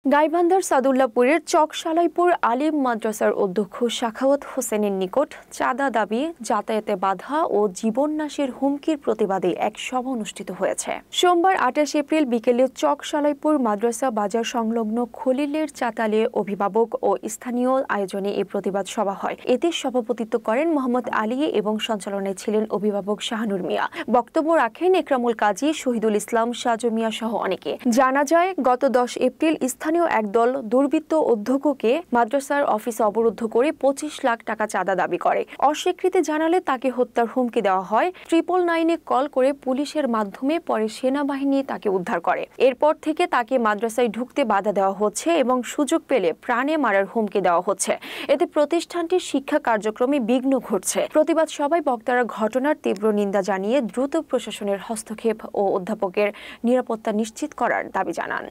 গাইবান্ধার সাদুল্লাপুরের চকশালাইপুর আলিম মাদ্রাসার অধ্যক্ষ সাখাওয়াত হোসেনের নিকট চাঁদা দাবি, যাতায়াতে বাধা ও জীবননাশের হুমকির প্রতিবাদে এক সভা অনুষ্ঠিত হয়েছে। সোমবার ২৮ এপ্রিল বিকেলে চকশালাইপুর মাদ্রাসা বাজার সংলগ্ন খলিলের চাতালে অভিভাবক ও স্থানীয় আয়োজনে এই প্রতিবাদ সভা হয়। এতে সভাপতিত্ব করেন মোহাম্মদ আলী এবং সঞ্চালনায় ছিলেন অভিভাবক শাহানুর মিয়া। বক্তব্য রাখেন একরামুল কাজী, শহীদুল ইসলাম, সাজু মিয়া সহ অনেকে। জানা যায়, গত ১০ এপ্রিল স্থানীয় একদল দুর্বৃত্ত অধ্যক্ষকে মাদ্রাসার অফিসে অবরুদ্ধ করে ২৫ লাখ টাকা চাঁদা দাবি করে। অস্বীকৃতি জানালে তাকে হত্যার হুমকি দেওয়া হয়। 999-এ কল করে পুলিশের মাধ্যমে পরে সেনাবাহিনী তাকে উদ্ধার করে। এরপর থেকে তাকে মাদ্রাসায় ঢুকতে বাধা দেওয়া হচ্ছে এবং সুযোগ পেলে প্রাণে মারার হুমকি দেওয়া হচ্ছে। এতে প্রতিষ্ঠানটির শিক্ষা কার্যক্রমে বিঘ্ন ঘটছে। প্রতিবাদ সভায় বক্তারা ঘটনার তীব্র নিন্দা জানিয়ে দ্রুত প্রশাসনের হস্তক্ষেপ ও অধ্যাপকের নিরাপত্তা নিশ্চিত করার দাবি জানান।